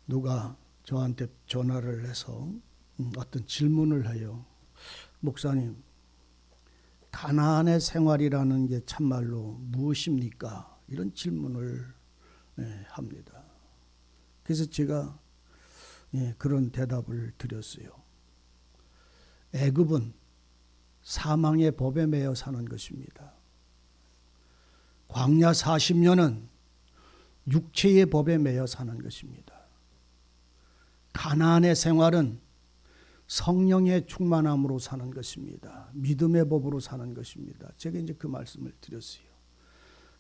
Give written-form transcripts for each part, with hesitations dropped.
누가 저한테 전화를 해서 어떤 질문을 해요. 목사님, 가나안의 생활이라는 게 참말로 무엇입니까? 이런 질문을 합니다. 그래서 제가 그런 대답을 드렸어요. 애굽은 사망의 법에 매여 사는 것입니다. 광야 40년은 육체의 법에 매여 사는 것입니다. 가나안의 생활은 성령의 충만함으로 사는 것입니다. 믿음의 법으로 사는 것입니다. 제가 이제 그 말씀을 드렸어요.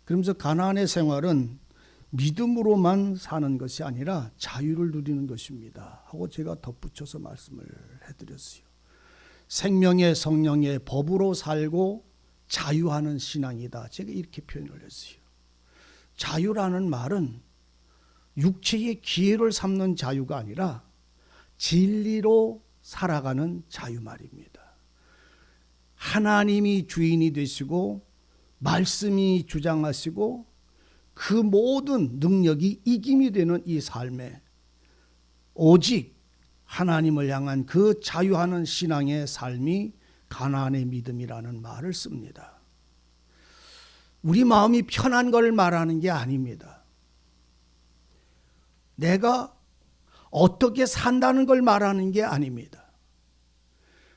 그러면서 가나안의 생활은 믿음으로만 사는 것이 아니라 자유를 누리는 것입니다 하고 제가 덧붙여서 말씀을 해드렸어요. 생명의 성령의 법으로 살고 자유하는 신앙이다. 제가 이렇게 표현을 했어요. 자유라는 말은 육체의 기회를 삼는 자유가 아니라 진리로 살아가는 자유 말입니다. 하나님이 주인이 되시고 말씀이 주장하시고 그 모든 능력이 이김이 되는 이 삶에 오직 하나님을 향한 그 자유하는 신앙의 삶이 가나안의 믿음이라는 말을 씁니다. 우리 마음이 편한 걸 말하는 게 아닙니다. 내가 어떻게 산다는 걸 말하는 게 아닙니다.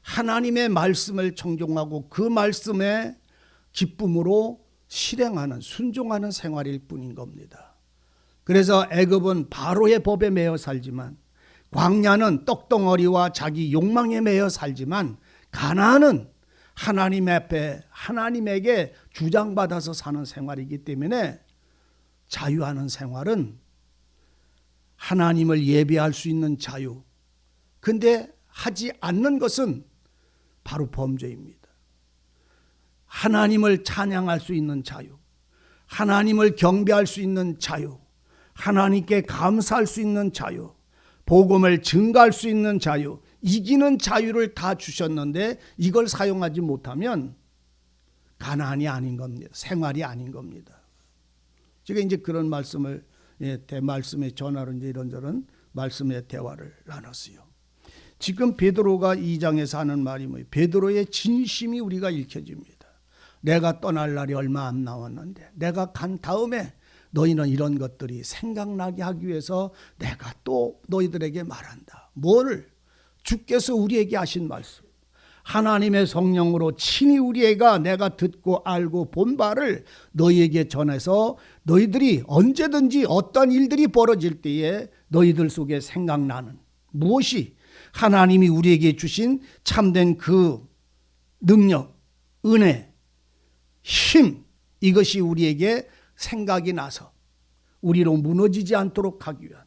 하나님의 말씀을 청종하고 그 말씀에 기쁨으로 실행하는 순종하는 생활일 뿐인 겁니다. 그래서 애굽은 바로의 법에 매여 살지만 광야는 떡덩어리와 자기 욕망에 매여 살지만 가나안은 하나님 앞에 하나님에게 주장받아서 사는 생활이기 때문에 자유하는 생활은 하나님을 예배할 수 있는 자유. 근데 하지 않는 것은 바로 범죄입니다. 하나님을 찬양할 수 있는 자유, 하나님을 경배할 수 있는 자유, 하나님께 감사할 수 있는 자유, 복음을 증거할 수 있는 자유, 이기는 자유를 다 주셨는데 이걸 사용하지 못하면 가나안이 아닌 겁니다. 생활이 아닌 겁니다. 제가 이제 그런 말씀을 말씀의 전화로 이제 이런저런 말씀의 대화를 나눴어요. 지금 베드로가 2장에서 하는 말이 뭐예요? 베드로의 진심이 우리가 읽혀집니다. 내가 떠날 날이 얼마 안 남았는데 내가 간 다음에 너희는 이런 것들이 생각나게 하기 위해서 내가 또 너희들에게 말한다. 뭐를? 주께서 우리에게 하신 말씀. 하나님의 성령으로 친히 우리가 내가 듣고 알고 본 바를 너희에게 전해서 너희들이 언제든지 어떤 일들이 벌어질 때에 너희들 속에 생각나는 무엇이 하나님이 우리에게 주신 참된 그 능력, 은혜, 힘, 이것이 우리에게 생각이 나서 우리로 무너지지 않도록 하기 위한,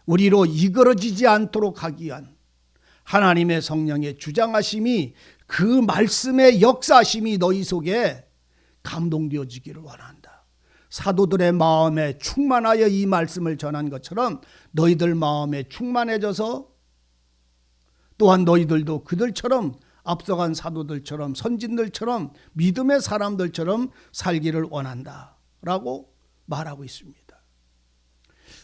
우리로 이끌어지지 않도록 하기 위한 하나님의 성령의 주장하심이, 그 말씀의 역사심이 너희 속에 감동되어지기를 원한다. 사도들의 마음에 충만하여 이 말씀을 전한 것처럼 너희들 마음에 충만해져서 또한 너희들도 그들처럼 앞서간 사도들처럼 선진들처럼 믿음의 사람들처럼 살기를 원한다 라고 말하고 있습니다.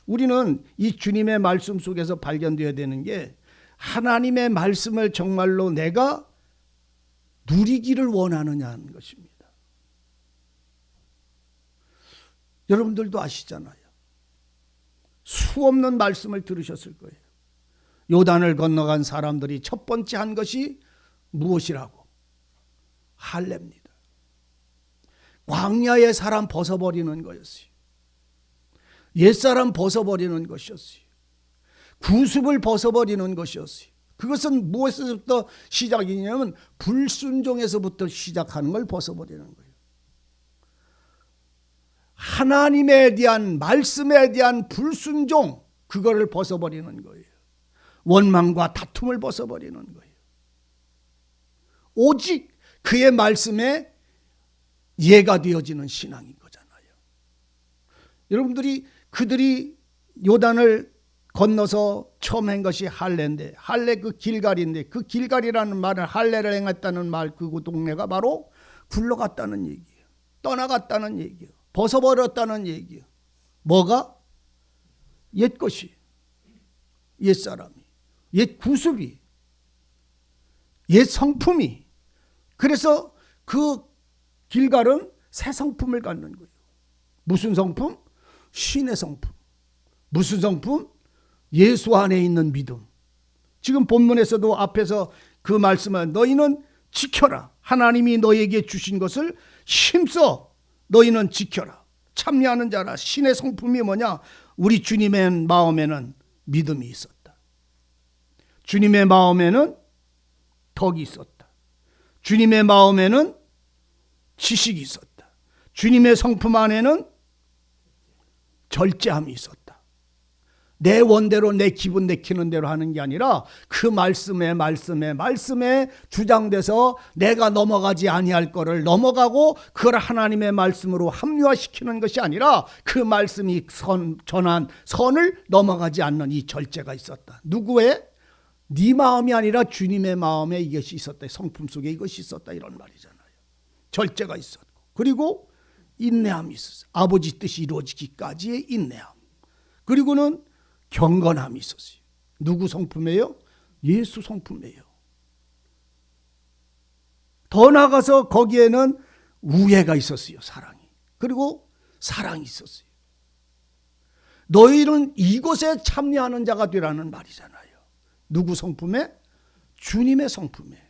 우리는 이 주님의 말씀 속에서 발견되어야 되는 게 하나님의 말씀을 정말로 내가 누리기를 원하느냐는 것입니다. 여러분들도 아시잖아요. 수없는 말씀을 들으셨을 거예요. 요단을 건너간 사람들이 첫 번째 한 것이 무엇이라고? 할례입니다. 광야의 사람 벗어버리는 거였어요. 옛사람 벗어버리는 것이었어요. 구습을 벗어버리는 것이었어요. 그것은 무엇에서부터 시작이냐면 불순종에서부터 시작하는 걸 벗어버리는 거예요. 하나님에 대한 말씀에 대한 불순종, 그거를 벗어버리는 거예요. 원망과 다툼을 벗어버리는 거예요. 오직 그의 말씀에 예가 되어지는 신앙인 거잖아요. 여러분들이 그들이 요단을 건너서 처음 한 것이 할례인데, 할례 그 길갈인데, 그 길갈이라는 말은 할례를 행했다는 말, 그 동네가 바로 굴러갔다는 얘기예요. 떠나갔다는 얘기예요. 벗어버렸다는 얘기예요. 뭐가? 옛것이. 옛사람이, 옛 구습이, 옛 성품이. 그래서 그 길갈은 새 성품을 갖는 거예요. 무슨 성품? 신의 성품. 무슨 성품? 예수 안에 있는 믿음. 지금 본문에서도 앞에서 그 말씀은 너희는 지켜라. 하나님이 너에게 주신 것을 힘써 너희는 지켜라. 참여하는 자라. 신의 성품이 뭐냐? 우리 주님의 마음에는 믿음이 있었다. 주님의 마음에는 덕이 있었다. 주님의 마음에는 지식이 있었다. 주님의 성품 안에는 절제함이 있었다. 내 원대로 내 기분 내키는 대로 하는 게 아니라 그 말씀에 주장돼서 내가 넘어가지 아니할 거를 넘어가고 그걸 하나님의 말씀으로 합리화시키는 것이 아니라 그 말씀이 전한 선을 넘어가지 않는 이 절제가 있었다. 누구의? 네 마음이 아니라 주님의 마음에 이것이 있었다. 성품 속에 이것이 있었다. 이런 말이잖아요. 절제가 있었고, 그리고 인내함이 있었어요. 아버지 뜻이 이루어지기까지의 인내함. 그리고는 경건함이 있었어요. 누구 성품이에요? 예수 성품이에요. 더 나아가서 거기에는 우애가 있었어요. 사랑이. 그리고 사랑이 있었어요. 너희는 이것에 참여하는 자가 되라는 말이잖아요. 누구 성품에? 주님의 성품에.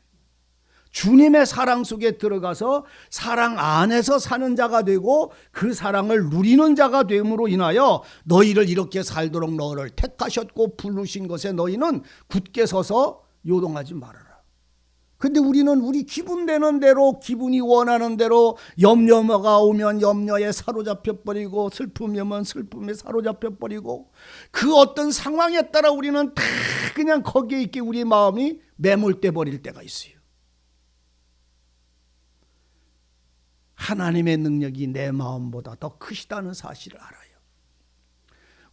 주님의 사랑 속에 들어가서 사랑 안에서 사는 자가 되고 그 사랑을 누리는 자가 됨으로 인하여 너희를 이렇게 살도록 너를 택하셨고 부르신 것에 너희는 굳게 서서 요동하지 말아라. 근데 우리는 우리 기분 되는 대로, 기분이 원하는 대로, 염려가 오면 염려에 사로잡혀 버리고, 슬픔이 오면 슬픔에 사로잡혀 버리고, 그 어떤 상황에 따라 우리는 다 그냥 거기에 있게 우리 마음이 매몰돼 버릴 때가 있어요. 하나님의 능력이 내 마음보다 더 크시다는 사실을 알아요.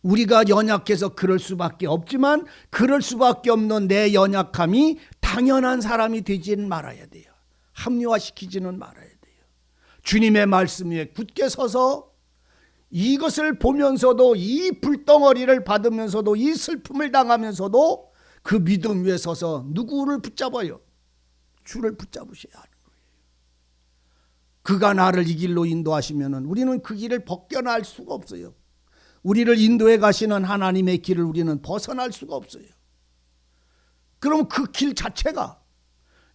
우리가 연약해서 그럴 수밖에 없지만 그럴 수밖에 없는 내 연약함이 당연한 사람이 되지는 말아야 돼요. 합리화시키지는 말아야 돼요. 주님의 말씀 위에 굳게 서서 이것을 보면서도, 이 불덩어리를 받으면서도, 이 슬픔을 당하면서도 그 믿음 위에 서서 누구를 붙잡아요? 주를 붙잡으셔야 하는 거예요. 그가 나를 이 길로 인도하시면은 우리는 그 길을 벗겨날 수가 없어요. 우리를 인도해 가시는 하나님의 길을 우리는 벗어날 수가 없어요. 그럼 그 길 자체가,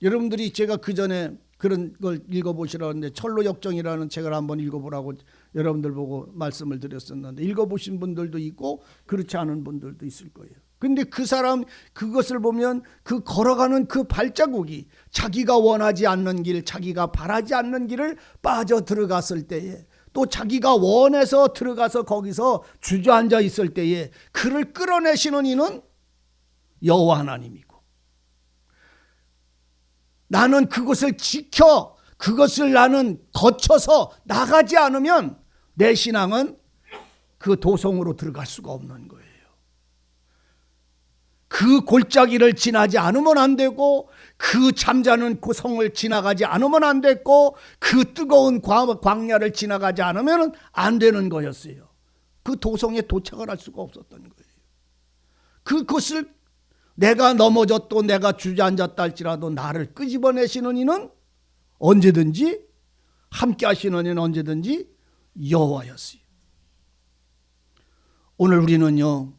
여러분들이 제가 그 전에 그런 걸 읽어보시라고 했는데 철로역정이라는 책을 한번 읽어보라고 여러분들 보고 말씀을 드렸었는데 읽어보신 분들도 있고 그렇지 않은 분들도 있을 거예요. 근데 그 사람 그것을 보면 그 걸어가는 그 발자국이 자기가 원하지 않는 길, 자기가 바라지 않는 길을 빠져 들어갔을 때에, 또 자기가 원해서 들어가서 거기서 주저앉아 있을 때에 그를 끌어내시는 이는 여호와 하나님이고, 나는 그것을 지켜, 그것을 나는 거쳐서 나가지 않으면 내 신앙은 그 도성으로 들어갈 수가 없는 거예요. 그 골짜기를 지나지 않으면 안 되고, 그 잠자는 고성을 지나가지 않으면 안 됐고, 그 뜨거운 광야를 지나가지 않으면 안 되는 거였어요. 그 도성에 도착을 할 수가 없었던 거예요. 그것을 내가 넘어졌고 내가 주저앉았다 할지라도 나를 끄집어내시는 이는 언제든지, 함께 하시는 이는 언제든지 여호와였어요. 오늘 우리는요,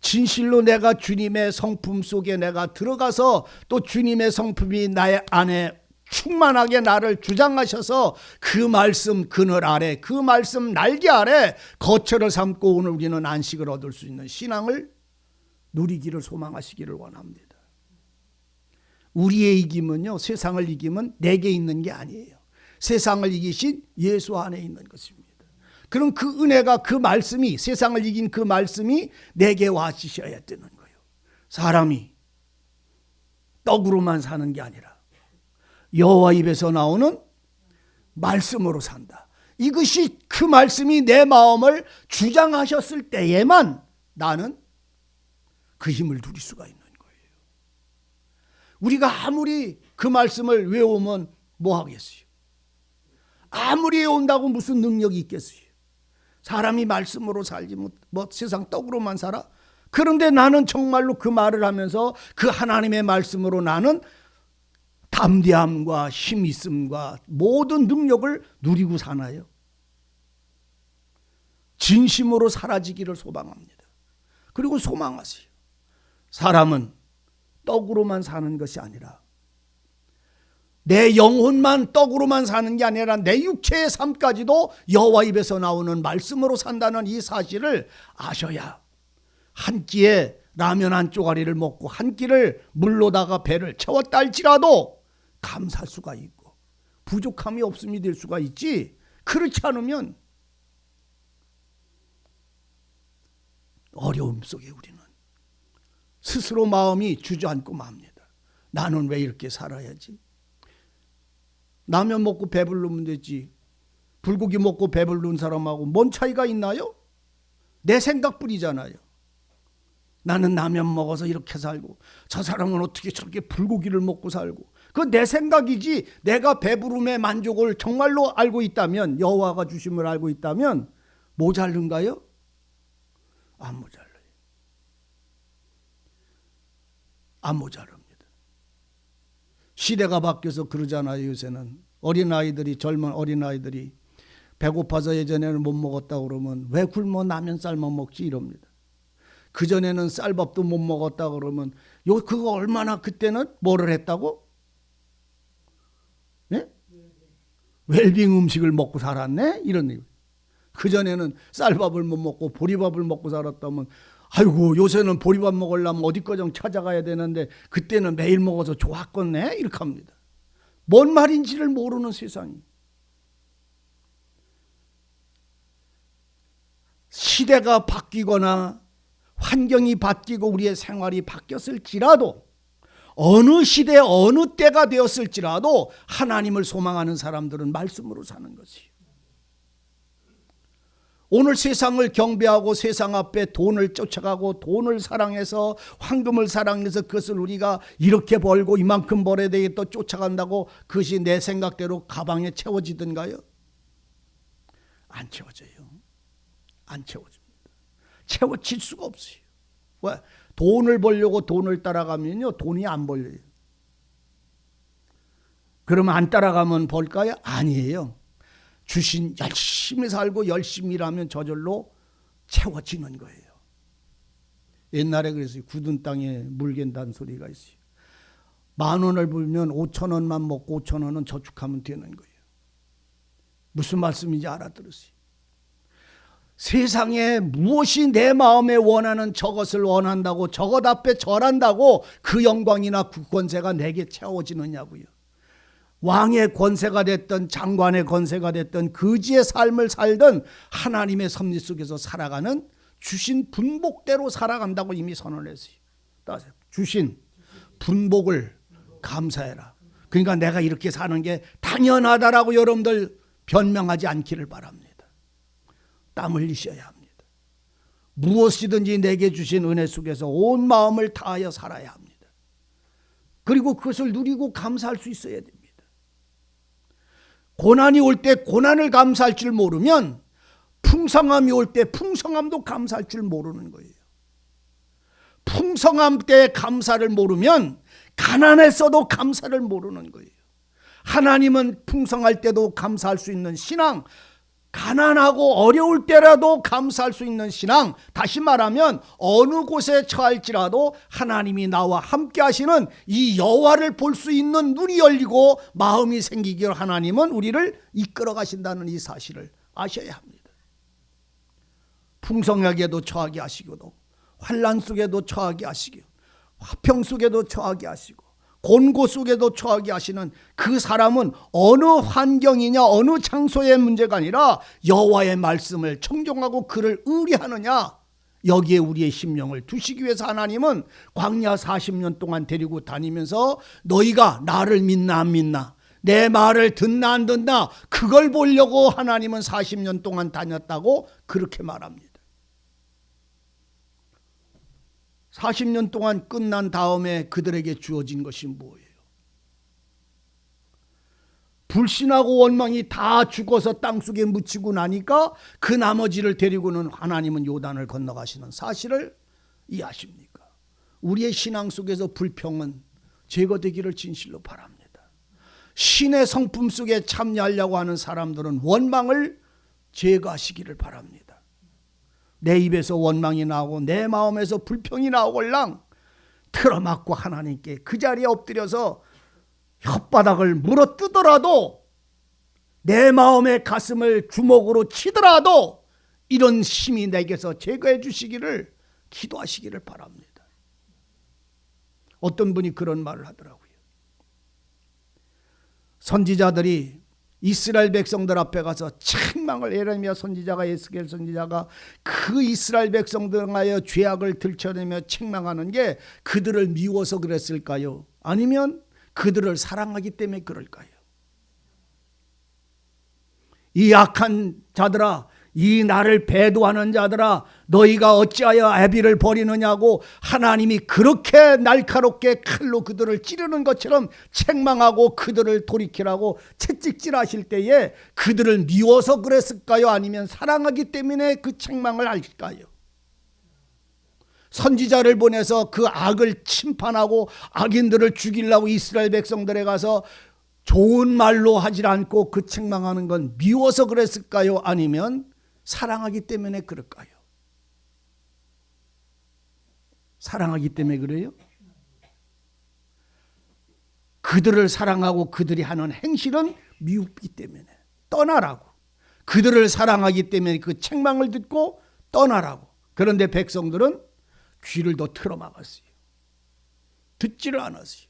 진실로 내가 주님의 성품 속에 내가 들어가서 또 주님의 성품이 나의 안에 충만하게 나를 주장하셔서 그 말씀 그늘 아래, 그 말씀 날개 아래 거처를 삼고 오늘 우리는 안식을 얻을 수 있는 신앙을 누리기를 소망하시기를 원합니다. 우리의 이김은요, 세상을 이김은 내게 있는 게 아니에요. 세상을 이기신 예수 안에 있는 것입니다. 그럼 그 은혜가, 그 말씀이, 세상을 이긴 그 말씀이 내게 와주셔야 되는 거예요. 사람이 떡으로만 사는 게 아니라 여호와 입에서 나오는 말씀으로 산다. 이것이, 그 말씀이 내 마음을 주장하셨을 때에만 나는 그 힘을 누릴 수가 있는 거예요. 우리가 아무리 그 말씀을 외우면 뭐 하겠어요? 아무리 외운다고 무슨 능력이 있겠어요? 사람이 말씀으로 살지 뭐 세상 떡으로만 살아? 그런데 나는 정말로 그 말을 하면서 그 하나님의 말씀으로 나는 담대함과 힘 있음과 모든 능력을 누리고 사나요? 진심으로 사라지기를 소망합니다. 그리고 소망하세요. 사람은 떡으로만 사는 것이 아니라 내 영혼만 떡으로만 사는 게 아니라 내 육체의 삶까지도 여호와 입에서 나오는 말씀으로 산다는 이 사실을 아셔야 한 끼에 라면 한 쪼가리를 먹고 한 끼를 물로다가 배를 채웠다 할지라도 감사할 수가 있고 부족함이 없음이 될 수가 있지, 그렇지 않으면 어려움 속에 우리는 스스로 마음이 주저앉고 맙니다. 나는 왜 이렇게 살아야지? 라면 먹고 배부르면 되지 불고기 먹고 배부른 사람하고 뭔 차이가 있나요? 내 생각뿐이잖아요. 나는 라면 먹어서 이렇게 살고 저 사람은 어떻게 저렇게 불고기를 먹고 살고, 그건 내 생각이지. 내가 배부름의 만족을 정말로 알고 있다면, 여호와가 주심을 알고 있다면 모자른가요? 안 모자라요. 안 모자릅니다. 시대가 바뀌어서 그러잖아요. 요새는 어린아이들이, 젊은 어린아이들이 배고파서 예전에는 못 먹었다 그러면 왜 굶어 라면 삶아 먹지 이럽니다. 그전에는 쌀밥도 못 먹었다 그러면 그거 얼마나 그때는 뭐를 했다고? 네? 웰빙 음식을 먹고 살았네? 이런 얘기. 그전에는 쌀밥을 못 먹고 보리밥을 먹고 살았다면 아이고 요새는 보리밥 먹으려면 어디까지 찾아가야 되는데 그때는 매일 먹어서 좋았겠네? 이렇게 합니다. 뭔 말인지를 모르는 세상이. 시대가 바뀌거나 환경이 바뀌고 우리의 생활이 바뀌었을지라도, 어느 시대 어느 때가 되었을지라도 하나님을 소망하는 사람들은 말씀으로 사는 것이에요. 오늘 세상을 경배하고 세상 앞에 돈을 쫓아가고 돈을 사랑해서 황금을 사랑해서 그것을 우리가 이렇게 벌고 이만큼 벌어야 되겠다 쫓아간다고 그것이 내 생각대로 가방에 채워지던가요? 안 채워져요. 안 채워집니다. 채워질 수가 없어요. 왜? 돈을 벌려고 돈을 따라가면요 돈이 안 벌려요. 그러면 안 따라가면 벌까요? 아니에요. 주신 열심히 살고 열심히 일하면 저절로 채워지는 거예요. 옛날에 그래서 굳은 땅에 물 갠다는 소리가 있어요. 10,000원을 벌면 5,000원만 먹고 5,000원은 저축하면 되는 거예요. 무슨 말씀인지 알아들으세요. 세상에 무엇이 내 마음에 원하는 저것을 원한다고 저것 앞에 절한다고 그 영광이나 그 권세가 내게 채워지느냐고요. 왕의 권세가 됐든 장관의 권세가 됐든 거지의 삶을 살든 하나님의 섭리 속에서 살아가는 주신 분복대로 살아간다고 이미 선언했어요. 주신 분복을 감사해라. 그러니까 내가 이렇게 사는 게 당연하다라고 여러분들 변명하지 않기를 바랍니다. 땀 흘리셔야 합니다. 무엇이든지 내게 주신 은혜 속에서 온 마음을 다하여 살아야 합니다. 그리고 그것을 누리고 감사할 수 있어야 됩니다. 고난이 올 때 고난을 감사할 줄 모르면 풍성함이 올 때 풍성함도 감사할 줄 모르는 거예요. 풍성함 때 감사를 모르면 가난했어도 감사를 모르는 거예요. 하나님은 풍성할 때도 감사할 수 있는 신앙, 가난하고 어려울 때라도 감사할 수 있는 신앙, 다시 말하면 어느 곳에 처할지라도 하나님이 나와 함께 하시는 이 여호와를 볼 수 있는 눈이 열리고 마음이 생기기를 하나님은 우리를 이끌어 가신다는 이 사실을 아셔야 합니다. 풍성하게도 처하게 하시고도 환난 속에도 처하게 하시고 화평 속에도 처하게 하시고 곤고 속에도 처하게 하시는 그 사람은 어느 환경이냐 어느 장소의 문제가 아니라 여호와의 말씀을 청종하고 그를 의뢰하느냐, 여기에 우리의 심령을 두시기 위해서 하나님은 광야 40년 동안 데리고 다니면서 너희가 나를 믿나 안 믿나, 내 말을 듣나 안 듣나, 그걸 보려고 하나님은 40년 동안 다녔다고 그렇게 말합니다. 40년 동안 끝난 다음에 그들에게 주어진 것이 뭐예요? 불신하고 원망이 다 죽어서 땅속에 묻히고 나니까 그 나머지를 데리고는 하나님은 요단을 건너가시는 사실을 이해하십니까? 우리의 신앙 속에서 불평은 제거되기를 진실로 바랍니다. 신의 성품 속에 참여하려고 하는 사람들은 원망을 제거하시기를 바랍니다. 내 입에서 원망이 나오고 내 마음에서 불평이 나오걸랑 틀어막고 하나님께 그 자리에 엎드려서 혓바닥을 물어뜯더라도 내 마음의 가슴을 주먹으로 치더라도 이런 힘이 내게서 제거해 주시기를 기도하시기를 바랍니다. 어떤 분이 그런 말을 하더라고요. 선지자들이 이스라엘 백성들 앞에 가서 책망을, 예레미야 선지자가, 에스겔 선지자가 그 이스라엘 백성들하여 죄악을 들춰내며 책망하는 게 그들을 미워서 그랬을까요? 아니면 그들을 사랑하기 때문에 그럴까요? 이 악한 자들아, 이 나를 배도하는 자들아, 너희가 어찌하여 아비를 버리느냐고 하나님이 그렇게 날카롭게 칼로 그들을 찌르는 것처럼 책망하고 그들을 돌이키라고 채찍질하실 때에 그들을 미워서 그랬을까요? 아니면 사랑하기 때문에 그 책망을 할까요? 선지자를 보내서 그 악을 심판하고 악인들을 죽이려고 이스라엘 백성들에 가서 좋은 말로 하질 않고 그 책망하는 건 미워서 그랬을까요? 아니면 사랑하기 때문에 그럴까요? 사랑하기 때문에 그래요? 그들을 사랑하고 그들이 하는 행실은 미웠기 때문에 떠나라고. 그들을 사랑하기 때문에 그 책망을 듣고 떠나라고. 그런데 백성들은 귀를 더 틀어막았어요. 듣지를 않았어요.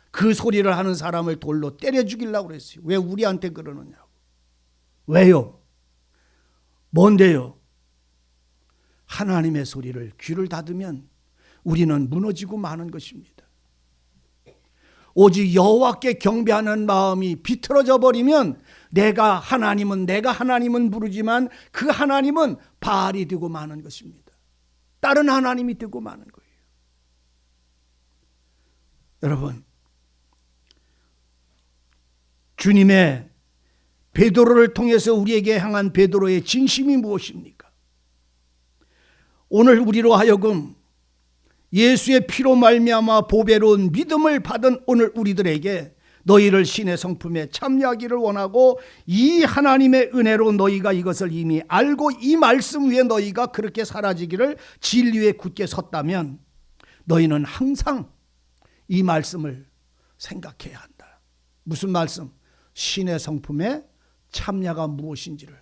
그 소리를 하는 사람을 돌로 때려 죽이려고 그랬어요. 왜 우리한테 그러느냐고. 왜요? 뭔데요? 하나님의 소리를 귀를 닫으면 우리는 무너지고 마는 것입니다. 오직 여호와께 경배하는 마음이 비틀어져 버리면 내가 하나님은 부르지만 그 하나님은 바알이 되고 마는 것입니다. 다른 하나님이 되고 마는 거예요. 여러분, 주님의 베드로를 통해서 우리에게 향한 베드로의 진심이 무엇입니까? 오늘 우리로 하여금 예수의 피로 말미암아 보배로운 믿음을 받은 오늘 우리들에게 너희를 신의 성품에 참여하기를 원하고 이 하나님의 은혜로 너희가 이것을 이미 알고 이 말씀 위에 너희가 그렇게 사라지기를 진리에 굳게 섰다면 너희는 항상 이 말씀을 생각해야 한다. 무슨 말씀? 신의 성품에 참여가 무엇인지를,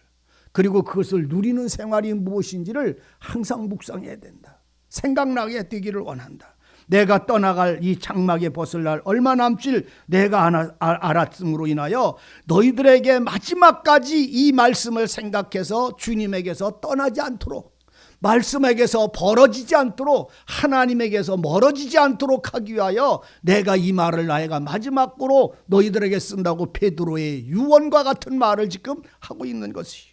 그리고 그것을 누리는 생활이 무엇인지를 항상 묵상해야 된다. 생각나게 되기를 원한다. 내가 떠나갈 이 장막에 벗을 날 얼마 남질 내가 알았음으로 인하여 너희들에게 마지막까지 이 말씀을 생각해서 주님에게서 떠나지 않도록, 말씀에게서 벌어지지 않도록, 하나님에게서 멀어지지 않도록 하기 위하여 내가 이 말을 나에가 마지막으로 너희들에게 쓴다고 베드로의 유언과 같은 말을 지금 하고 있는 것이에요.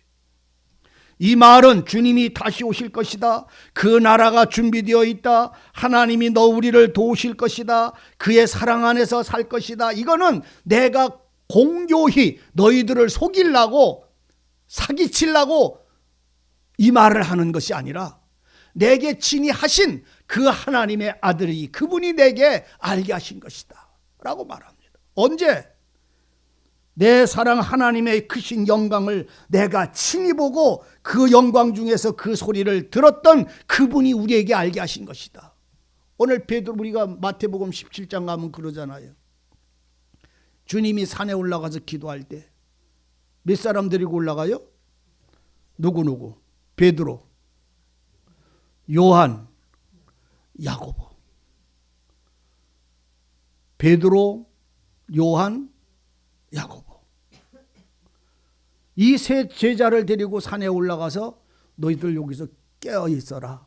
이 말은 주님이 다시 오실 것이다. 그 나라가 준비되어 있다. 하나님이 우리를 도우실 것이다. 그의 사랑 안에서 살 것이다. 이거는 내가 공교히 너희들을 속이려고, 사기치려고 이 말을 하는 것이 아니라 내게 친히 하신 그 하나님의 아들이, 그분이 내게 알게 하신 것이다 라고 말합니다. 언제? 내 사랑 하나님의 크신 영광을 내가 친히 보고 그 영광 중에서 그 소리를 들었던 그분이 우리에게 알게 하신 것이다. 오늘 베드로, 우리가 마태복음 17장 가면 그러잖아요. 주님이 산에 올라가서 기도할 때 몇 사람 데리고 올라가요? 누구? 베드로, 요한, 야고보. 베드로, 요한, 야고보. 이 세 제자를 데리고 산에 올라가서 너희들 여기서 깨어있어라.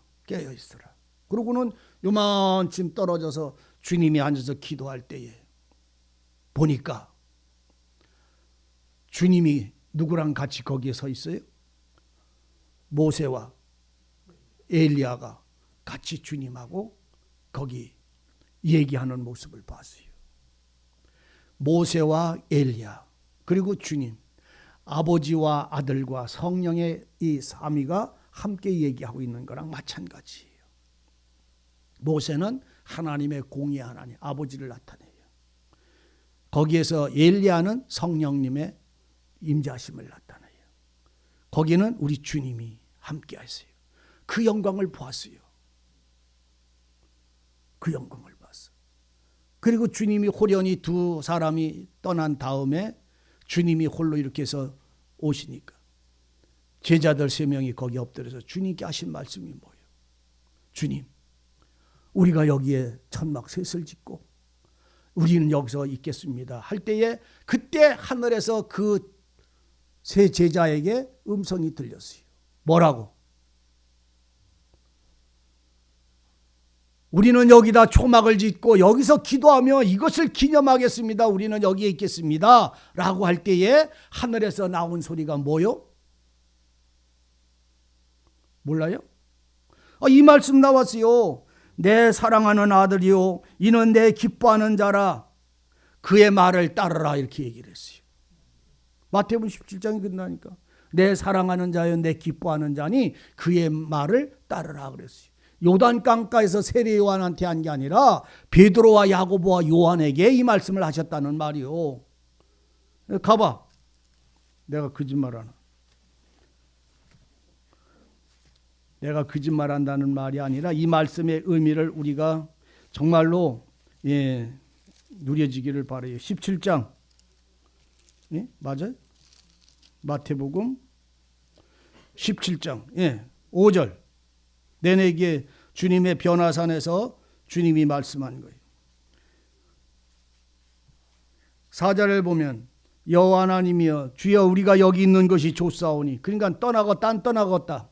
그러고는 요만큼 떨어져서 주님이 앉아서 기도할 때에 보니까 주님이 누구랑 같이 거기에 서 있어요? 모세와 엘리야가 같이 주님하고 거기 얘기하는 모습을 봤어요. 모세와 엘리야, 그리고 주님, 아버지와 아들과 성령의 이 삼위가 함께 얘기하고 있는 거랑 마찬가지예요. 모세는 하나님의 공의 하나님 아버지를 나타내요. 거기에서 엘리야는 성령님의 임재하심을 나타내요. 거기는 우리 주님이 함께 하세요. 그 영광을 보았어요. 그 영광을 봤어. 그리고 주님이 호련히 두 사람이 떠난 다음에 주님이 홀로 이렇게 해서 오시니까 제자들 3명이 거기 엎드려서 주님께 하신 말씀이 뭐예요? 주님, 우리가 여기에 천막 셋을 짓고 우리는 여기서 있겠습니다 할 때에 그때 하늘에서 그 세 제자에게 음성이 들렸어요. 뭐라고? 우리는 여기다 초막을 짓고 여기서 기도하며 이것을 기념하겠습니다. 우리는 여기에 있겠습니다 라고 할 때에 하늘에서 나온 소리가 뭐요? 몰라요? 이 말씀 나왔어요. 내 사랑하는 아들이요 이는 내 기뻐하는 자라 그의 말을 따르라 이렇게 얘기를 했어요. 마태복음 17장이 끝나니까 내 사랑하는 자요 내 기뻐하는 자니 그의 말을 따르라 그랬어요. 요단강가에서 세례 요한한테 한 게 아니라 베드로와 야고보와 요한에게 이 말씀을 하셨다는 말이요. 가봐. 내가 거짓말하나? 내가 거짓말한다는 말이 아니라 이 말씀의 의미를 우리가 정말로 누려지기를 바라요. 17장 맞아요? 마태복음 17장 5절 내내게 주님의 변화산에서 주님이 말씀한 거예요. 4절을 보면 여호와 하나님이여 주여 우리가 여기 있는 것이 좋사오니 그러니까 떠나갔다.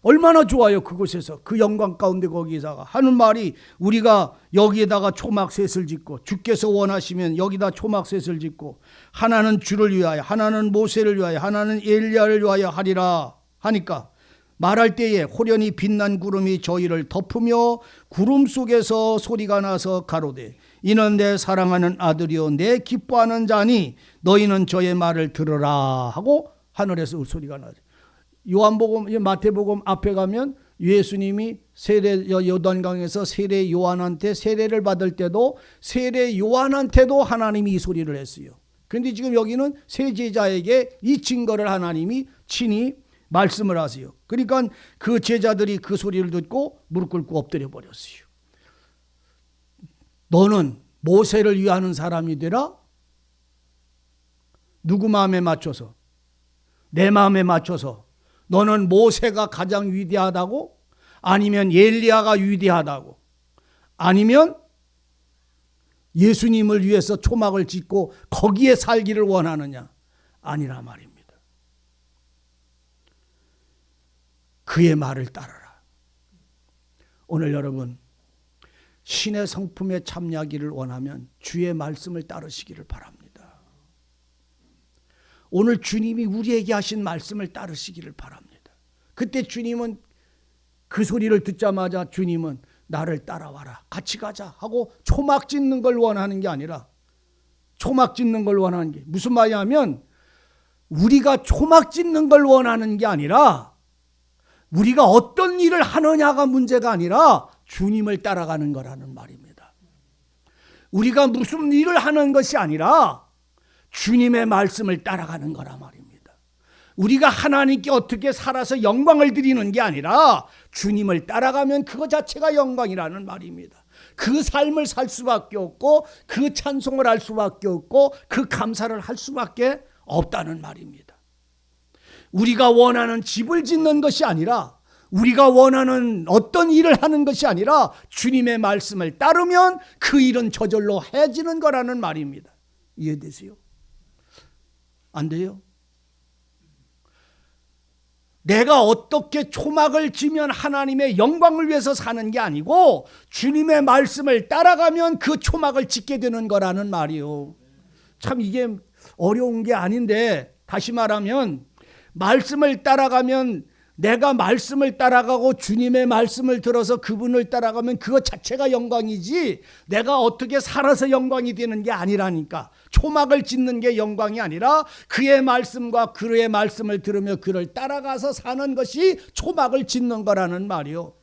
얼마나 좋아요. 그곳에서 그 영광 가운데 거기다가 하는 말이 우리가 여기에다가 초막셋을 짓고 주께서 원하시면 여기다 초막셋을 짓고 하나는 주를 위하여 하나는 모세를 위하여 하나는 엘리야를 위하여 하리라 하니까 말할 때에 호련히 빛난 구름이 저희를 덮으며 구름 속에서 소리가 나서 가로되 이는 내 사랑하는 아들이요 내 기뻐하는 자니 너희는 저의 말을 들으라 하고 하늘에서 소리가 나죠. 요한복음 마태복음 앞에 가면 예수님이 세례 요단강에서 세례 요한한테 세례를 받을 때도 세례 요한한테도 하나님이 이 소리를 했어요. 그런데 지금 여기는 세 제자에게 이 증거를 하나님이 친히 말씀을 하세요. 그러니까 그 제자들이 그 소리를 듣고 무릎 꿇고 엎드려 버렸어요. 너는 모세를 위하는 사람이 되라. 누구 마음에 맞춰서? 내 마음에 맞춰서. 너는 모세가 가장 위대하다고? 아니면 엘리야가 위대하다고? 아니면 예수님을 위해서 초막을 짓고 거기에 살기를 원하느냐? 아니라 말입니다. 그의 말을 따르라. 오늘 여러분 신의 성품에 참여하기를 원하면 주의 말씀을 따르시기를 바랍니다. 오늘 주님이 우리에게 하신 말씀을 따르시기를 바랍니다. 그때 주님은 그 소리를 듣자마자 주님은 나를 따라와라 같이 가자 하고 초막 짓는 걸 원하는 게 아니라 초막 짓는 걸 원하는 게 무슨 말이냐면 우리가 초막 짓는 걸 원하는 게 아니라 우리가 어떤 일을 하느냐가 문제가 아니라 주님을 따라가는 거라는 말입니다. 우리가 무슨 일을 하는 것이 아니라 주님의 말씀을 따라가는 거란 말입니다. 우리가 하나님께 어떻게 살아서 영광을 드리는 게 아니라 주님을 따라가면 그거 자체가 영광이라는 말입니다. 그 삶을 살 수밖에 없고 그 찬송을 할 수밖에 없고 그 감사를 할 수밖에 없다는 말입니다. 우리가 원하는 집을 짓는 것이 아니라 우리가 원하는 어떤 일을 하는 것이 아니라 주님의 말씀을 따르면 그 일은 저절로 해지는 거라는 말입니다. 이해되세요? 안 돼요? 내가 어떻게 초막을 지면 하나님의 영광을 위해서 사는 게 아니고 주님의 말씀을 따라가면 그 초막을 짓게 되는 거라는 말이요. 참 이게 어려운 게 아닌데 다시 말하면 말씀을 따라가면 내가 말씀을 따라가고 주님의 말씀을 들어서 그분을 따라가면 그것 자체가 영광이지 내가 어떻게 살아서 영광이 되는 게 아니라니까. 초막을 짓는 게 영광이 아니라 그의 말씀과 그의 말씀을 들으며 그를 따라가서 사는 것이 초막을 짓는 거라는 말이요.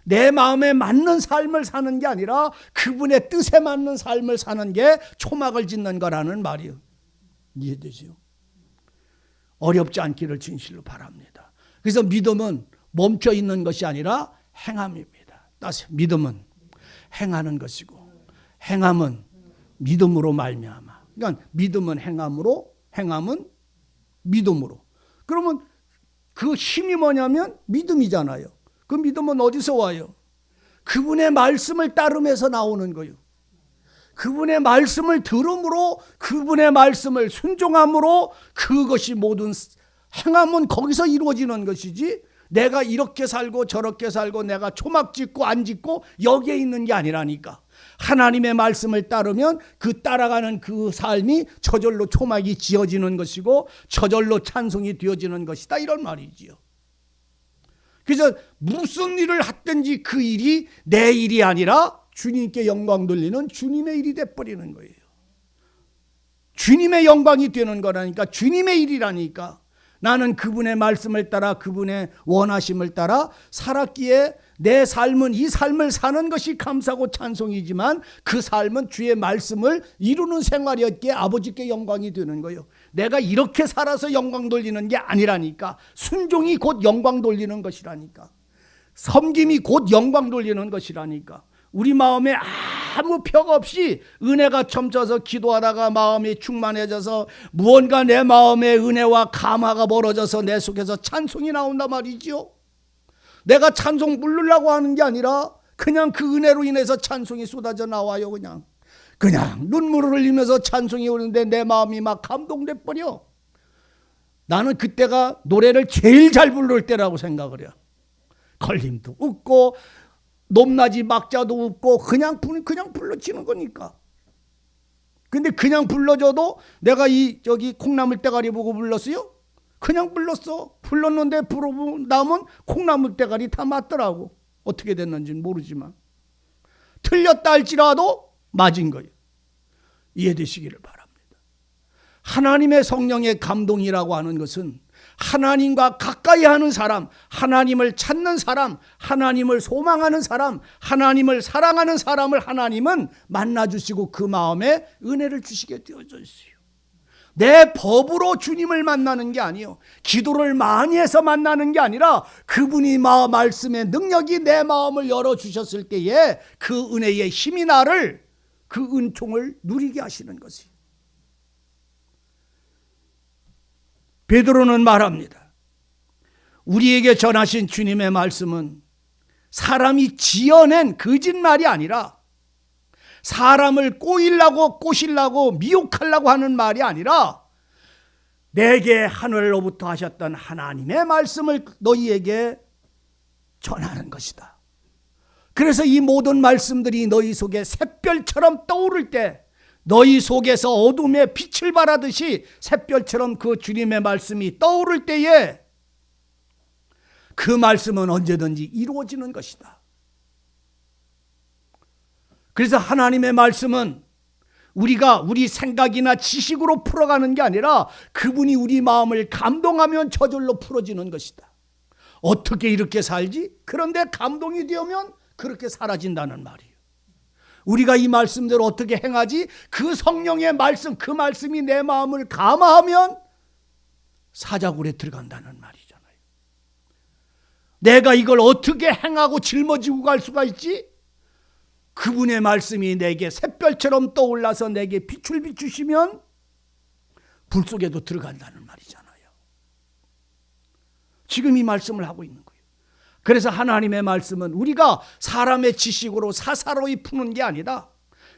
내 마음에 맞는 삶을 사는 게 아니라 그분의 뜻에 맞는 삶을 사는 게 초막을 짓는 거라는 말이에요. 이해되죠? 어렵지 않기를 진실로 바랍니다. 그래서 믿음은 멈춰 있는 것이 아니라 행함입니다. 따라서 믿음은 행하는 것이고 행함은 믿음으로 말미암아. 그러니까 믿음은 행함으로, 행함은 믿음으로. 그러면 그 힘이 뭐냐면 믿음이잖아요. 그 믿음은 어디서 와요? 그분의 말씀을 따르면서 나오는 거예요. 그분의 말씀을 들음으로, 그분의 말씀을 순종함으로 그것이 모든 행함은 거기서 이루어지는 것이지, 내가 이렇게 살고 저렇게 살고 내가 초막 짓고 안 짓고 여기에 있는 게 아니라니까. 하나님의 말씀을 따르면 그 따라가는 그 삶이 저절로 초막이 지어지는 것이고 저절로 찬송이 되어지는 것이다, 이런 말이지요. 그래서 무슨 일을 하든지 그 일이 내 일이 아니라 주님께 영광 돌리는 주님의 일이 돼버리는 거예요. 주님의 영광이 되는 거라니까. 주님의 일이라니까. 나는 그분의 말씀을 따라 그분의 원하심을 따라 살았기에 내 삶은 이 삶을 사는 것이 감사고 찬송이지만 그 삶은 주의 말씀을 이루는 생활이었기에 아버지께 영광이 되는 거예요. 내가 이렇게 살아서 영광 돌리는 게 아니라니까. 순종이 곧 영광 돌리는 것이라니까. 섬김이 곧 영광 돌리는 것이라니까. 우리 마음에 아무 표가 없이 은혜가 첨쳐서 기도하다가 마음이 충만해져서 무언가 내 마음에 은혜와 감화가 벌어져서 내 속에서 찬송이 나온단 말이지요. 내가 찬송 부르려고 하는 게 아니라 그냥 그 은혜로 인해서 찬송이 쏟아져 나와요. 그냥 눈물을 흘리면서 찬송이 오는데 내 마음이 막 감동돼 버려. 나는 그때가 노래를 제일 잘 부를 때라고 생각을 해요. 걸림도 없고 높낮이 막자도 없고 그냥 불러치는 거니까. 근데 그냥 불러줘도 내가 저기 콩나물 대가리 보고 불렀어요? 그냥 불렀어. 불렀는데 부르고 나면 콩나물 대가리 다 맞더라고. 어떻게 됐는지는 모르지만 틀렸다 할지라도 맞은 거예요. 이해되시기를 바랍니다. 하나님의 성령의 감동이라고 하는 것은 하나님과 가까이 하는 사람, 하나님을 찾는 사람, 하나님을 소망하는 사람, 하나님을 사랑하는 사람을 하나님은 만나주시고 그 마음에 은혜를 주시게 되어져 있어요. 내 법으로 주님을 만나는 게 아니에요. 기도를 많이 해서 만나는 게 아니라 그분이 말씀의 능력이 내 마음을 열어주셨을 때에 그 은혜의 힘이 나를, 그 은총을 누리게 하시는 것이에요. 베드로는 말합니다. 우리에게 전하신 주님의 말씀은 사람이 지어낸 거짓말이 아니라 사람을 꼬시려고 미혹하려고 하는 말이 아니라 내게 하늘로부터 하셨던 하나님의 말씀을 너희에게 전하는 것이다. 그래서 이 모든 말씀들이 너희 속에 샛별처럼 떠오를 때 너희 속에서 어둠의 빛을 발하듯이 샛별처럼 그 주님의 말씀이 떠오를 때에 그 말씀은 언제든지 이루어지는 것이다. 그래서 하나님의 말씀은 우리가 우리 생각이나 지식으로 풀어가는 게 아니라 그분이 우리 마음을 감동하면 저절로 풀어지는 것이다. 어떻게 이렇게 살지? 그런데 감동이 되면 그렇게 사라진다는 말이에요. 우리가 이 말씀대로 어떻게 행하지? 그 성령의 말씀, 그 말씀이 내 마음을 감화하면 사자굴에 들어간다는 말이잖아요. 내가 이걸 어떻게 행하고 짊어지고 갈 수가 있지? 그분의 말씀이 내게 샛별처럼 떠올라서 내게 빛을 비추시면 불 속에도 들어간다는 말이잖아요. 지금 이 말씀을 하고 있는 거예요. 그래서 하나님의 말씀은 우리가 사람의 지식으로 사사로이 푸는 게 아니다.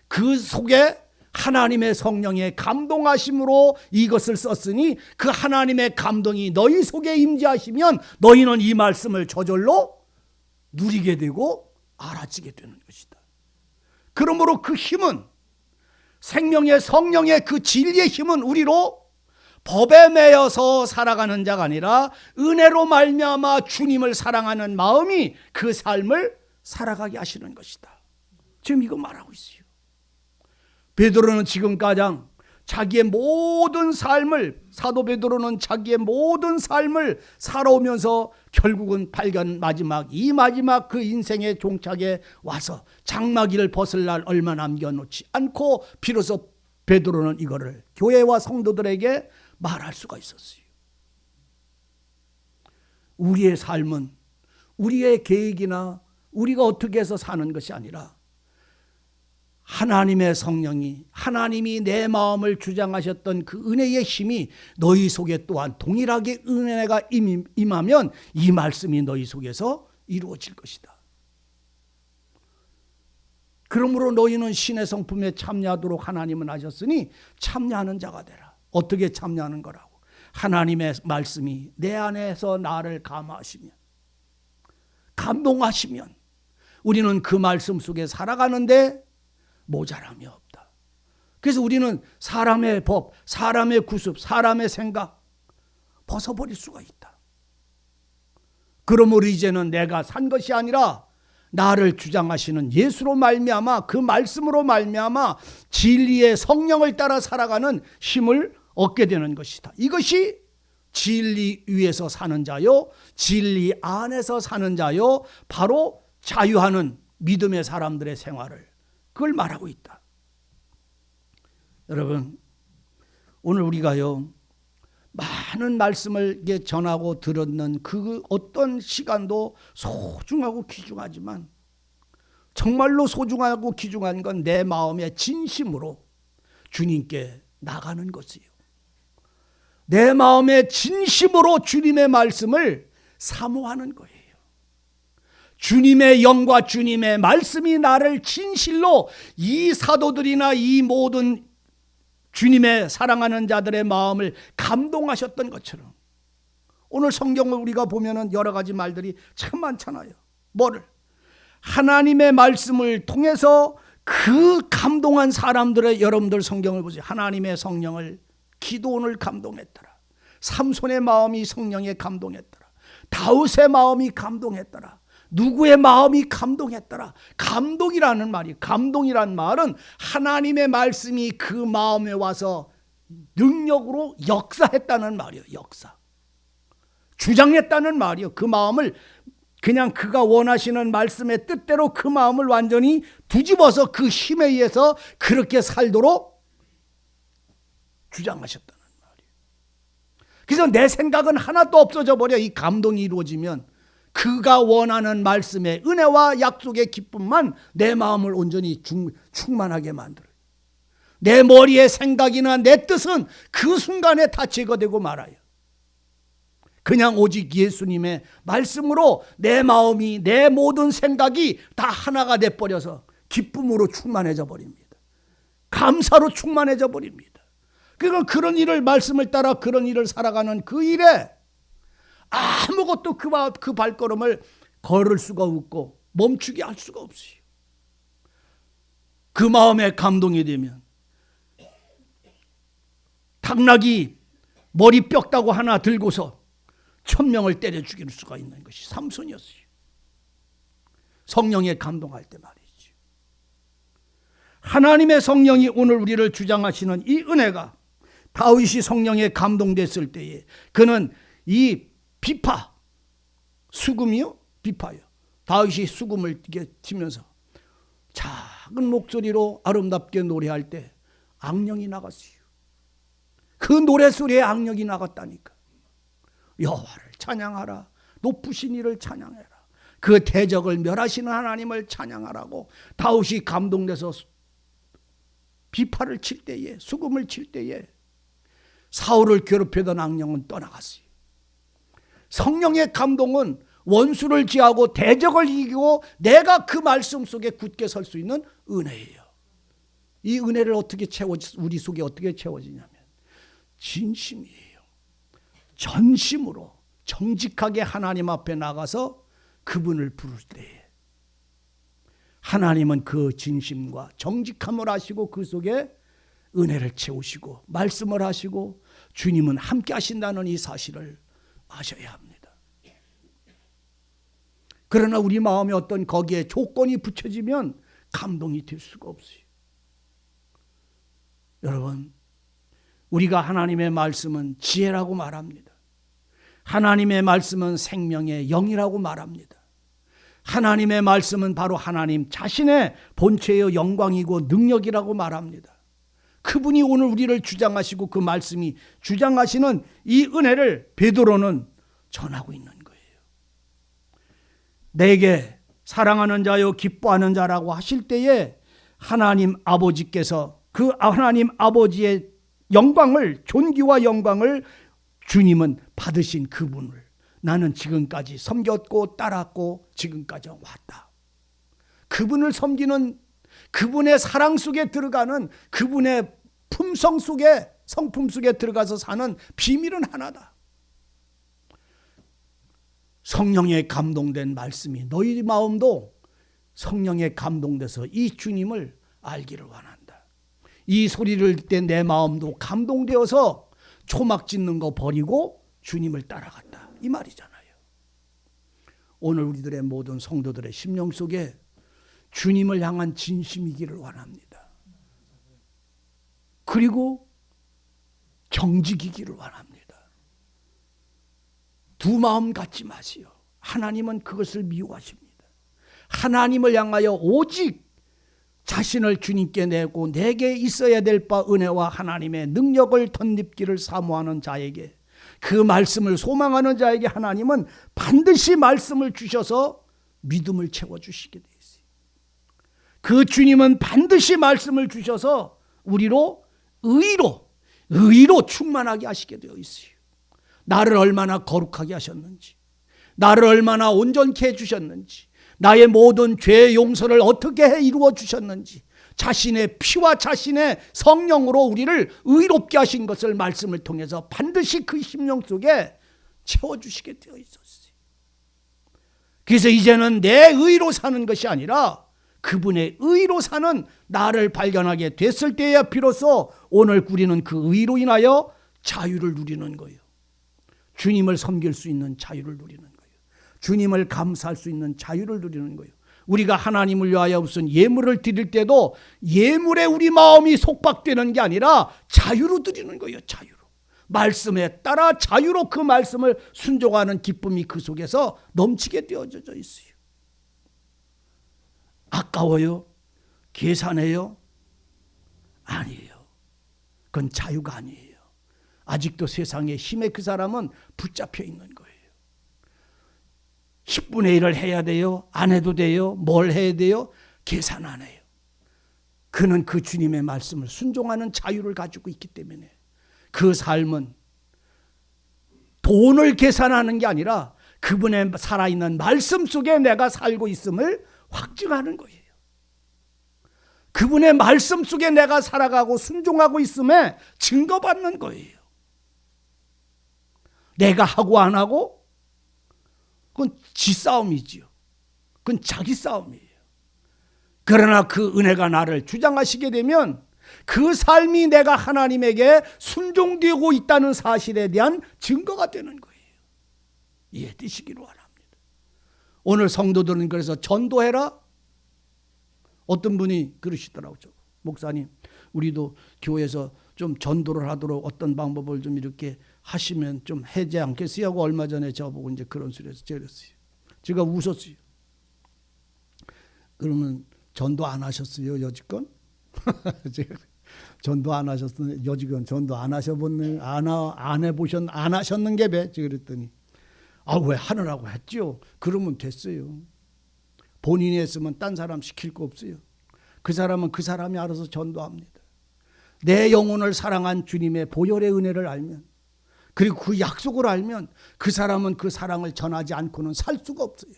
그 속에 하나님의 성령의 감동하심으로 이것을 썼으니 그 하나님의 감동이 너희 속에 임재하시면 너희는 이 말씀을 저절로 누리게 되고 알아지게 되는 것이다. 그러므로 그 힘은 생명의 성령의 그 진리의 힘은 우리로 법에 매여서 살아가는 자가 아니라 은혜로 말미암아 주님을 사랑하는 마음이 그 삶을 살아가게 하시는 것이다. 지금 이거 말하고 있어요. 베드로는 지금 가장 자기의 모든 삶을, 사도 베드로는 자기의 모든 삶을 살아오면서 결국은 마지막 그 인생의 종착에 와서 장마기를 벗을 날 얼마 남겨놓지 않고 비로소 베드로는 이거를 교회와 성도들에게 말할 수가 있었어요. 우리의 삶은 우리의 계획이나 우리가 어떻게 해서 사는 것이 아니라 하나님의 성령이, 하나님이 내 마음을 주장하셨던 그 은혜의 힘이 너희 속에 또한 동일하게 은혜가 임하면 이 말씀이 너희 속에서 이루어질 것이다. 그러므로 너희는 신의 성품에 참여하도록 하나님은 하셨으니 참여하는 자가 되라. 어떻게 참여하는 거라고? 하나님의 말씀이 내 안에서 나를 감동하시면 우리는 그 말씀 속에 살아가는데 모자람이 없다. 그래서 우리는 사람의 법, 사람의 구습, 사람의 생각 벗어버릴 수가 있다. 그러므로 이제는 내가 산 것이 아니라 나를 주장하시는 예수로 말미암아, 그 말씀으로 말미암아 진리의 성령을 따라 살아가는 힘을 얻게 되는 것이다. 이것이 진리 위에서 사는 자요, 진리 안에서 사는 자요, 바로 자유하는 믿음의 사람들의 생활을, 그걸 말하고 있다. 여러분, 오늘 우리가요 많은 말씀을 전하고 들었는 그 어떤 시간도 소중하고 귀중하지만 정말로 소중하고 귀중한 건 내 마음의 진심으로 주님께 나가는 것이에요. 내 마음의 진심으로 주님의 말씀을 사모하는 거예요. 주님의 영과 주님의 말씀이 나를 진실로 이 사도들이나 이 모든 주님의 사랑하는 자들의 마음을 감동하셨던 것처럼 오늘 성경을 우리가 보면은 여러 가지 말들이 참 많잖아요. 뭐를? 하나님의 말씀을 통해서 그 감동한 사람들의, 여러분들 성경을 보세요. 하나님의 성령을, 기도원을 감동했더라. 삼손의 마음이 성령에 감동했더라. 다윗의 마음이 감동했더라. 누구의 마음이 감동했더라. 감동이라는 말이, 감동이란 말은 하나님의 말씀이 그 마음에 와서 능력으로 역사했다는 말이에요. 역사. 주장했다는 말이에요. 그 마음을 그냥 그가 원하시는 말씀의 뜻대로 그 마음을 완전히 뒤집어서 그 힘에 의해서 그렇게 살도록 주장하셨다는 말이에요. 그래서 내 생각은 하나도 없어져 버려. 이 감동이 이루어지면 그가 원하는 말씀의 은혜와 약속의 기쁨만 내 마음을 온전히 충만하게 만들어요. 내 머리의 생각이나 내 뜻은 그 순간에 다 제거되고 말아요. 그냥 오직 예수님의 말씀으로 내 마음이, 내 모든 생각이 다 하나가 돼버려서 기쁨으로 충만해져 버립니다. 감사로 충만해져 버립니다. 그러니까 그런 일을, 말씀을 따라 그런 일을 살아가는 그 일에 아무것도 그 발걸음을 걸을 수가 없고 멈추게 할 수가 없어요. 그 마음에 감동이 되면 당나귀 머리 뼈다고 하나 들고서 1000명을 때려 죽일 수가 있는 것이 삼손이었어요. 성령에 감동할 때 말이죠. 하나님의 성령이 오늘 우리를 주장하시는 이 은혜가, 다윗이 성령에 감동됐을 때에 그는 이 비파, 수금이요? 비파요. 다윗이 수금을 이렇게 치면서 작은 목소리로 아름답게 노래할 때 악령이 나갔어요. 그 노래소리에 악령이 나갔다니까. 여호와를 찬양하라. 높으신 이를 찬양해라. 그 대적을 멸하시는 하나님을 찬양하라고 다윗이 감동돼서 비파를 칠 때에, 수금을 칠 때에 사울을 괴롭히던 악령은 떠나갔어요. 성령의 감동은 원수를 지하고 대적을 이기고 내가 그 말씀 속에 굳게 설 수 있는 은혜예요. 이 은혜를 어떻게 우리 속에 어떻게 채워지냐면 진심이에요. 전심으로 정직하게 하나님 앞에 나가서 그분을 부를 때에 하나님은 그 진심과 정직함을 아시고 그 속에 은혜를 채우시고 말씀을 하시고 주님은 함께 하신다는 이 사실을 아셔야 합니다. 그러나 우리 마음에 어떤 거기에 조건이 붙여지면 감동이 될 수가 없어요. 여러분, 우리가 하나님의 말씀은 지혜라고 말합니다. 하나님의 말씀은 생명의 영이라고 말합니다. 하나님의 말씀은 바로 하나님 자신의 본체의 영광이고 능력이라고 말합니다. 그분이 오늘 우리를 주장하시고 그 말씀이 주장하시는 이 은혜를 베드로는 전하고 있는 거예요. 내게 사랑하는 자요 기뻐하는 자라고 하실 때에 하나님 아버지께서 그 하나님 아버지의 영광을, 존귀와 영광을 주님은 받으신 그분을 나는 지금까지 섬겼고 따랐고 지금까지 왔다. 그분을 섬기는, 그분의 사랑 속에 들어가는, 그분의 품성 속에, 성품 속에 들어가서 사는 비밀은 하나다. 성령에 감동된 말씀이 너희 마음도 성령에 감동돼서 이 주님을 알기를 원한다. 이 소리를 듣때 내 마음도 감동되어서 초막 짓는 거 버리고 주님을 따라갔다. 이 말이잖아요. 오늘 우리들의 모든 성도들의 심령 속에 주님을 향한 진심이기를 원합니다. 그리고 정직이기를 원합니다. 두 마음 갖지 마시오. 하나님은 그것을 미워하십니다. 하나님을 향하여 오직 자신을 주님께 내고 내게 있어야 될 바 은혜와 하나님의 능력을 덧입기를 사모하는 자에게, 그 말씀을 소망하는 자에게 하나님은 반드시 말씀을 주셔서 믿음을 채워주시게 되어 있어요. 그 주님은 반드시 말씀을 주셔서 우리로 의로 충만하게 하시게 되어 있어요. 나를 얼마나 거룩하게 하셨는지, 나를 얼마나 온전케 해주셨는지, 나의 모든 죄 용서를 어떻게 이루어 주셨는지, 자신의 피와 자신의 성령으로 우리를 의롭게 하신 것을 말씀을 통해서 반드시 그 심령 속에 채워주시게 되어 있었어요. 그래서 이제는 내 의로 사는 것이 아니라 그분의 의로 사는 나를 발견하게 됐을 때야 비로소 오늘 우리는 그 의로 인하여 자유를 누리는 거예요. 주님을 섬길 수 있는 자유를 누리는 거예요. 주님을 감사할 수 있는 자유를 누리는 거예요. 우리가 하나님을 위하여 무슨 예물을 드릴 때도 예물에 우리 마음이 속박되는 게 아니라 자유로 드리는 거예요. 자유로. 말씀에 따라 자유로 그 말씀을 순종하는 기쁨이 그 속에서 넘치게 되어져 있어요. 아까워요? 계산해요? 아니에요. 그건 자유가 아니에요. 아직도 세상의 힘에 그 사람은 붙잡혀 있는 거예요. 10분의 1을 해야 돼요? 안 해도 돼요? 뭘 해야 돼요? 계산 안 해요. 그는 그 주님의 말씀을 순종하는 자유를 가지고 있기 때문에 그 삶은 돈을 계산하는 게 아니라 그분의 살아있는 말씀 속에 내가 살고 있음을 확증하는 거예요. 그분의 말씀 속에 내가 살아가고 순종하고 있음에 증거받는 거예요. 내가 하고 안 하고 그건 지 싸움이지요. 그건 자기 싸움이에요. 그러나 그 은혜가 나를 주장하시게 되면 그 삶이 내가 하나님에게 순종되고 있다는 사실에 대한 증거가 되는 거예요. 이해되시기를 원합니다. 오늘 성도들은 그래서 전도해라. 어떤 분이 그러시더라고요. 목사님, 우리도 교회에서 좀 전도를 하도록 어떤 방법을 좀 이렇게 하시면 좀 하지 않겠어요? 하고 얼마 전에 저보고 이제 그런 소리 해서 저랬어요. 제가 웃었어요. 그러면 전도 안 하셨어요, 여지껏? 제가 전도 안 하셨어요, 여지껏 전도 안 하셔봤네, 안 하셨는 게 배? 제가 그랬더니 왜 하느라고 했죠? 그러면 됐어요. 본인이 했으면 딴 사람 시킬 거 없어요. 그 사람은 그 사람이 알아서 전도합니다. 내 영혼을 사랑한 주님의 보혈의 은혜를 알면, 그리고 그 약속을 알면 그 사람은 그 사랑을 전하지 않고는 살 수가 없어요.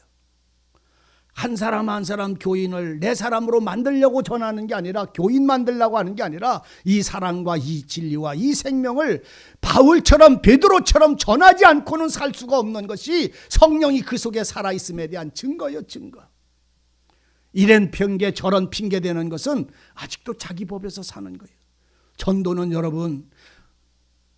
한 사람 한 사람 교인을 내 사람으로 만들려고 전하는 게 아니라, 교인 만들려고 하는 게 아니라 이 사랑과 이 진리와 이 생명을 바울처럼 베드로처럼 전하지 않고는 살 수가 없는 것이 성령이 그 속에 살아있음에 대한 증거예요. 증거. 이런 핑계 저런 핑계 대는 것은 아직도 자기 법에서 사는 거예요. 전도는 여러분,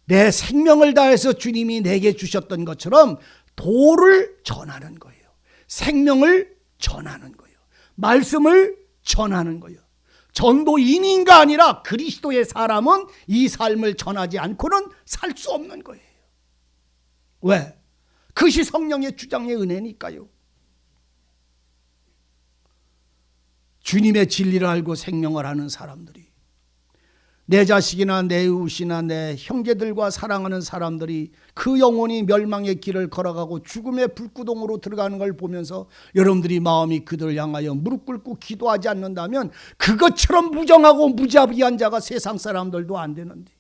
내 생명을 다해서 주님이 내게 주셨던 것처럼 도를 전하는 거예요. 생명을 전하는 거예요. 말씀을 전하는 거예요. 전도인인가 아니라 그리스도의 사람은 이 삶을 전하지 않고는 살 수 없는 거예요. 왜? 그것이 성령의 주장의 은혜니까요. 주님의 진리를 알고 생명을 하는 사람들이, 내 자식이나 내 이웃이나 내 형제들과 사랑하는 사람들이 그 영혼이 멸망의 길을 걸어가고 죽음의 불구덩으로 들어가는 걸 보면서 여러분들이 마음이 그들을 향하여 무릎 꿇고 기도하지 않는다면 그것처럼 무정하고 무자비한 자가 세상 사람들도 안 되는데,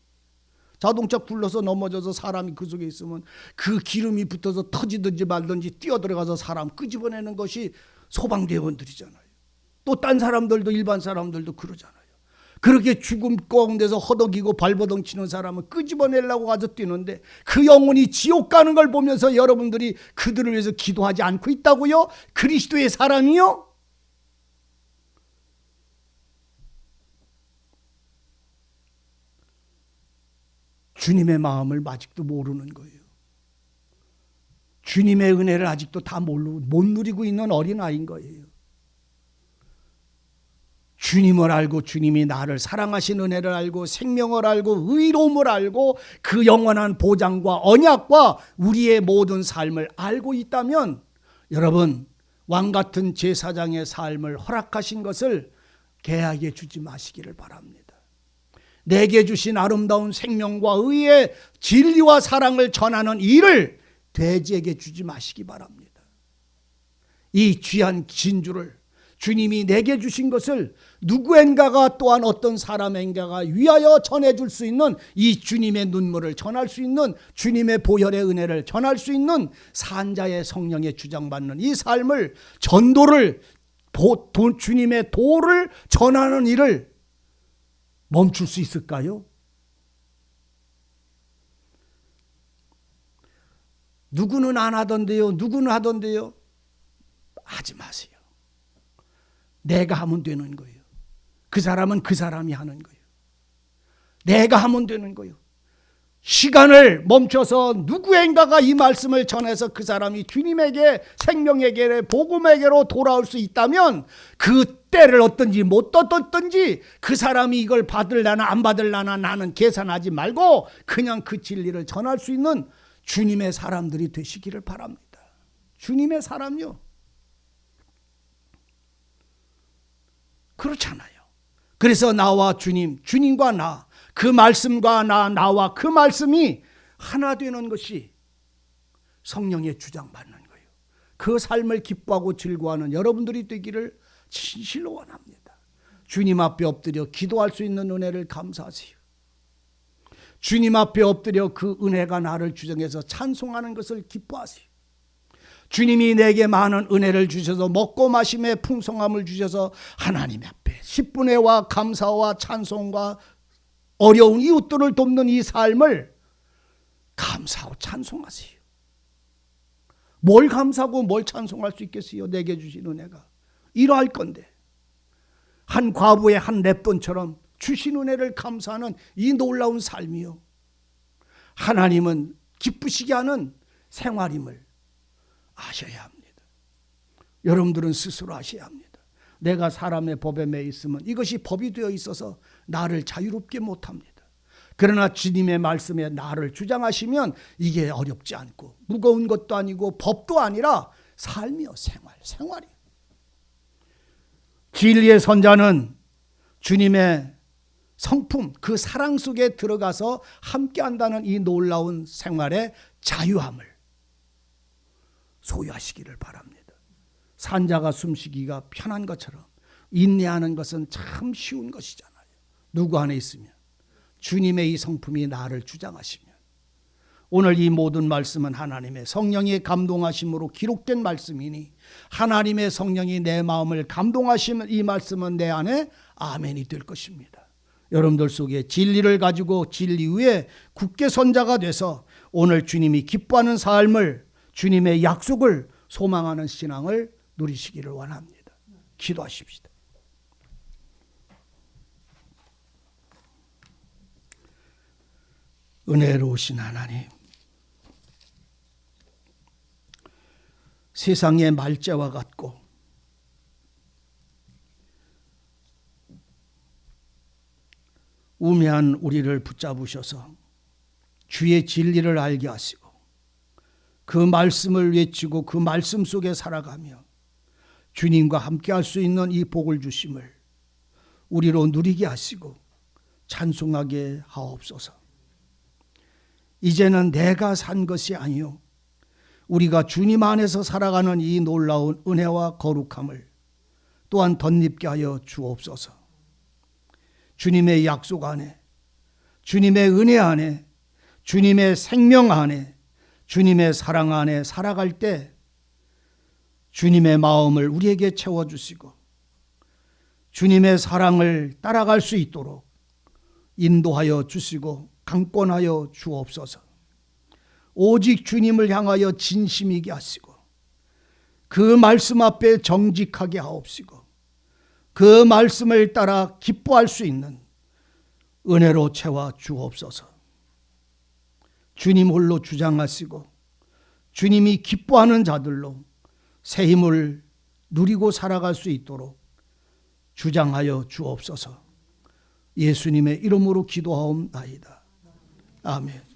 자동차 굴러서 넘어져서 사람이 그 속에 있으면 그 기름이 붙어서 터지든지 말든지 뛰어들어가서 사람 끄집어내는 것이 소방대원들이잖아요. 또 딴 사람들도, 일반 사람들도 그러잖아요. 그렇게 죽음 가운데서 허덕이고 발버둥 치는 사람은 끄집어내려고 가서 뛰는데 그 영혼이 지옥 가는 걸 보면서 여러분들이 그들을 위해서 기도하지 않고 있다고요? 그리스도의 사람이요? 주님의 마음을 아직도 모르는 거예요. 주님의 은혜를 아직도 다 못 누리고 있는 어린아이인 거예요. 주님을 알고 주님이 나를 사랑하신 은혜를 알고 생명을 알고 의로움을 알고 그 영원한 보장과 언약과 우리의 모든 삶을 알고 있다면, 여러분, 왕같은 제사장의 삶을 허락하신 것을 개하게 주지 마시기를 바랍니다. 내게 주신 아름다운 생명과 의의 진리와 사랑을 전하는 일을 돼지에게 주지 마시기 바랍니다. 이 귀한 진주를, 주님이 내게 주신 것을 누구인가가 또한 어떤 사람인가가 위하여 전해줄 수 있는, 이 주님의 눈물을 전할 수 있는, 주님의 보혈의 은혜를 전할 수 있는 산자의 성령에 주장받는 이 삶을, 전도를, 주님의 도를 전하는 일을 멈출 수 있을까요? 누구는 안 하던데요, 누구는 하던데요. 하지 마세요. 내가 하면 되는 거예요. 그 사람은 그 사람이 하는 거예요. 내가 하면 되는 거예요. 시간을 멈춰서 누구인가가 이 말씀을 전해서 그 사람이 주님에게, 생명에게, 복음에게로 돌아올 수 있다면 그 때를 얻든지 못 얻든지 그 사람이 이걸 받으려나 안 받으려나 나는 계산하지 말고 그냥 그 진리를 전할 수 있는 주님의 사람들이 되시기를 바랍니다. 주님의 사람요. 그렇잖아요. 그래서 나와 주님, 주님과 나, 그 말씀과 나와 그 말씀이 하나 되는 것이 성령의 주장받는 거예요. 그 삶을 기뻐하고 즐거워하는 여러분들이 되기를 진실로 원합니다. 주님 앞에 엎드려 기도할 수 있는 은혜를 감사하세요. 주님 앞에 엎드려 그 은혜가 나를 주장해서 찬송하는 것을 기뻐하세요. 주님이 내게 많은 은혜를 주셔서 먹고 마심에 풍성함을 주셔서 하나님 앞에 10분의 와 감사와 찬송과 어려운 이웃들을 돕는 이 삶을 감사하고 찬송하세요. 뭘 감사하고 뭘 찬송할 수 있겠어요? 내게 주신 은혜가 이러할 건데, 한 과부의 한 랩돈처럼 주신 은혜를 감사하는 이 놀라운 삶이요, 하나님은 기쁘시게 하는 생활임을 아셔야 합니다. 여러분들은 스스로 아셔야 합니다. 내가 사람의 법에 매 있으면 이것이 법이 되어 있어서 나를 자유롭게 못합니다. 그러나 주님의 말씀에 나를 주장하시면 이게 어렵지 않고 무거운 것도 아니고 법도 아니라 삶이요, 생활이요. 진리의 선자는 주님의 성품, 그 사랑 속에 들어가서 함께한다는 이 놀라운 생활의 자유함을 소유하시기를 바랍니다. 산자가 숨쉬기가 편한 것처럼 인내하는 것은 참 쉬운 것이잖아요. 누구 안에 있으면, 주님의 이 성품이 나를 주장하시면. 오늘 이 모든 말씀은 하나님의 성령의 감동하심으로 기록된 말씀이니 하나님의 성령이 내 마음을 감동하시면 이 말씀은 내 안에 아멘이 될 것입니다. 여러분들 속에 진리를 가지고 진리 위에 굳게 선 자가 돼서 오늘 주님이 기뻐하는 삶을, 주님의 약속을 소망하는 신앙을 누리시기를 원합니다. 기도하십시다. 은혜로우신 하나님, 세상의 말재와 같고 우매한 우리를 붙잡으셔서 주의 진리를 알게 하시고 그 말씀을 외치고 그 말씀 속에 살아가며 주님과 함께 할 수 있는 이 복을 주심을 우리로 누리게 하시고 찬송하게 하옵소서. 이제는 내가 산 것이 아니요 우리가 주님 안에서 살아가는 이 놀라운 은혜와 거룩함을 또한 덧입게 하여 주옵소서. 주님의 약속 안에, 주님의 은혜 안에, 주님의 생명 안에, 주님의 사랑 안에 살아갈 때 주님의 마음을 우리에게 채워주시고 주님의 사랑을 따라갈 수 있도록 인도하여 주시고 강권하여 주옵소서. 오직 주님을 향하여 진심이게 하시고 그 말씀 앞에 정직하게 하옵시고 그 말씀을 따라 기뻐할 수 있는 은혜로 채워 주옵소서. 주님 홀로 주장하시고 주님이 기뻐하는 자들로 새 힘을 누리고 살아갈 수 있도록 주장하여 주옵소서. 예수님의 이름으로 기도하옵나이다. 아멘.